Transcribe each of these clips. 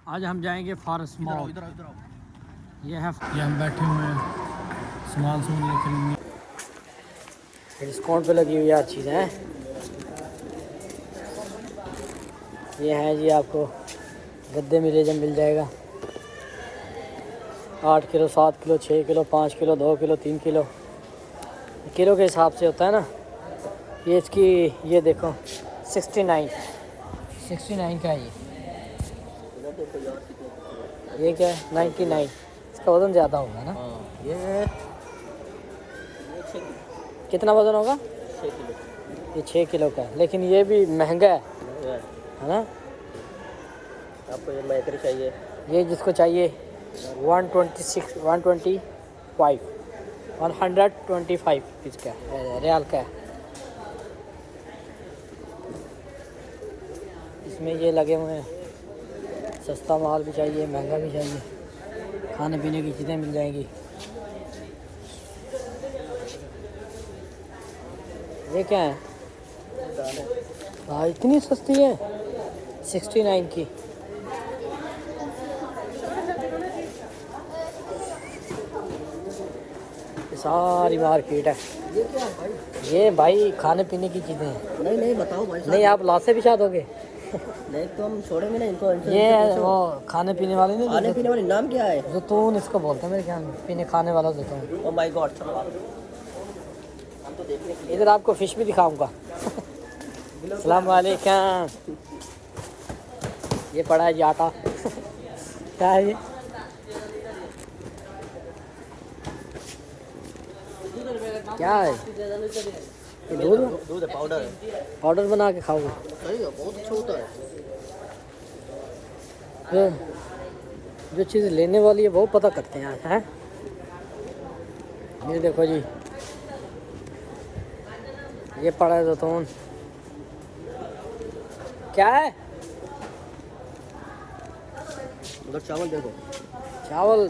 आज हम जाएंगे फॉरेस्ट मॉल। ये हम बैठे हुए हैं सामान लेके लेंगे। डिस्काउंट पे लगी हुई हर चीज़ है। ये है जी, आपको गद्दे मिल जाएगा 8 kilo 7 kilo 6 kilo 5 kilo 2 kilo 3 kilo kilo के हिसाब से होता है ना। ये इसकी ये देखो 69 का है ये क्या है 99। इसका वज़न ज़्यादा होगा ना। ये कितना वज़न होगा? 6 किलो। ये 6 किलो का है, लेकिन ये भी महंगा है ना। आपको ये मैकर चाहिए? ये जिसको चाहिए 125 इसका रियाल का है। इसमें ये लगे हुए हैं, सस्ता माल भी चाहिए महंगा भी चाहिए, खाने पीने की चीज़ें मिल जाएंगी। ये क्या है? हाँ इतनी सस्ती है 69 की। सारी मार्केट है। ये क्या है भाई? ये भाई खाने पीने की चीज़ें हैं। नहीं बताओ भाई। नहीं आप लाशें बिछा दोगे? नहीं तो हम छोड़ेंगे ना इनको। ये वो खाने पीने वाले नहीं, खाने पीने वाले नाम क्या है? जैतून इसको बोलते हैं मेरे ख्याल में, पीने खाने वाला जैतून। ओह माय गॉड, हम तो देखने। इधर आपको फिश भी दिखाऊंगा। अस्सलाम वालेकुम। ये पड़ा है जी आटा। क्या है ये? क्या है ये? दूध पाउडर है। पाउडर बना के खाओगे? सही है, बहुत अच्छा होता है। जो चीज़ लेने वाली है वो पता करते हैं हैं। ये देखो जी, ये पड़ा है जैतून। क्या है? उधर चावल देखो। चावल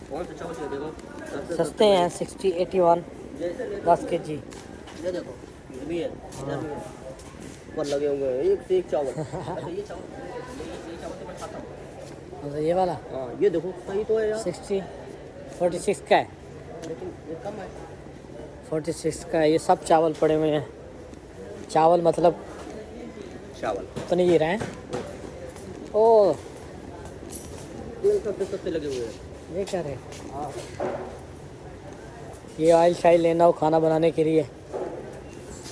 कौन सा चावल चाहिए देखो। सस्ते हैं 60 81 10 kg। ये देखो ये भी है, इधर भी है। ऊपर लगे हुए हैं एक से एक चावल। अच्छा ये चावल तो मैं खाता हूँ। तो ये वाला हाँ ये देखो सही तो है यार। 46 का है। लेकिन ये कम है। 46 का है। ये सब चावल पड़े हुए हैं। चावल मतलब चावल पनीर है। ओ तेल सस्ते सस्ते लगे हुए हैं। ये क्या है? ये ऑयल शाइल लेना हो खाना बनाने के लिए,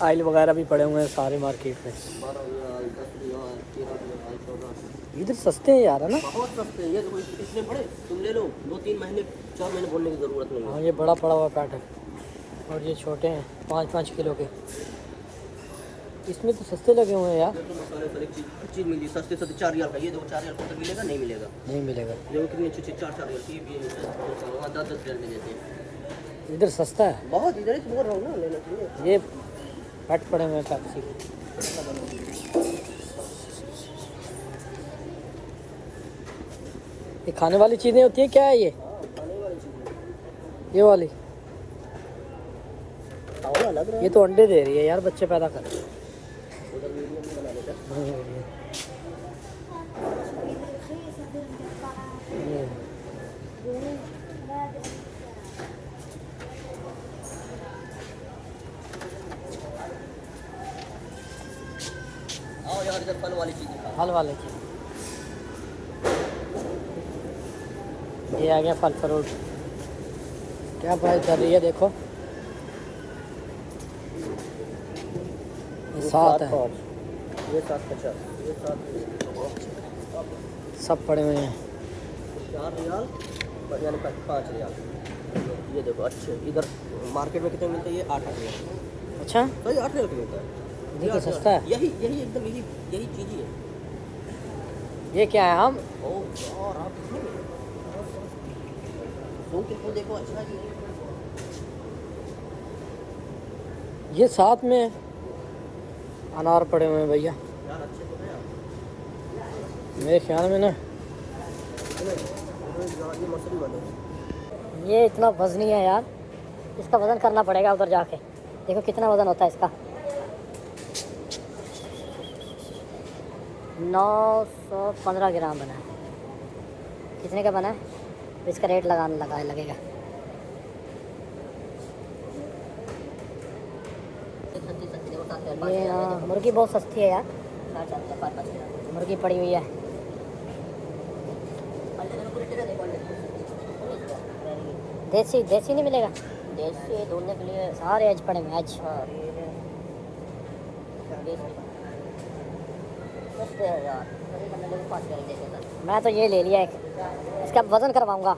ऑयल वगैरह भी पड़े हुए हैं सारे मार्केट में। 12 रियाल 10 रियाल 13 रियाल 14। इधर सस्ते हैं यार, है ना। बहुत सस्ते हैं। ये देखो इतने बड़े तुम ले लो, 2-3 महीने 4 महीने बोलने की ज़रूरत नहीं है। हाँ ये बड़ा पड़ा हुआ पैट है, और ये छोटे हैं 5-5 किलो के। इसमें तो सस्ते लगे हुए हैं यार। ये तो मसाले हर एक चीज़ मिलती है सस्ते सस्ते। 4 रियाल का ये देखो, 4 रियाल को मिलेगा नहीं मिलेगा? नहीं मिलेगा। देखो कितनी अच्छी अच्छी 4 रियाल की भी है। वहाँ 10 रियाल में देते हैं। इधर सस्ता है बहुत इधर ही बोल रहा हूँ ना, लेना चाहिए। ये पैट पड़े हुए हैं पेप्सी के। ये खाने वाली चीज़ें होती है। क्या है ये? खाने वाली चीज़ ये वाली चावल लग रहा है। ये तो अंडे दे रही है यार, बच्चे पैदा कर रहे हैं। उधर वीडियो में बना लेते हैं। ये आओ यार इधर फल वाली चीज़ें खाओ। फल वाले की। ये आ गया फल फ्रूट। क्या प्राइस कर रही है देखो। ये 7 है। ये 750। ये 7 सब पड़े हुए हैं। 4 रियाल यानी 5 रियाल। ये देखो अच्छे इधर मार्केट में कितने मिलते हैं? ये 8 रियाल। अच्छा सही 8 रियाल का मिलता है। देखिए सस्ता है। यही एकदम यही चीज़ ही है। ये क्या है? हम ओह और आप किसको देखो अच्छा जी। ये साथ में अनार पड़े हुए हैं भैया। यार अच्छे तो है यार। मेरे ख्याल में ना ये मछली वाले। ये इतना वजनी है यार, इसका वज़न करना पड़ेगा उधर जाके। देखो कितना वज़न होता है इसका। 915 ग्राम बना है। कितने का बना है? इसका रेट लगेगा। ये हाँ, मुर्गी बहुत सस्ती है यार। मुर्गी पड़ी हुई है। देसी देसी नहीं मिलेगा? देसी ढूंढने के लिए सारे एज पड़े हुए एज। हाँ यार मैं तो ये ले लिया एक। इसका वज़न करवाऊंगा।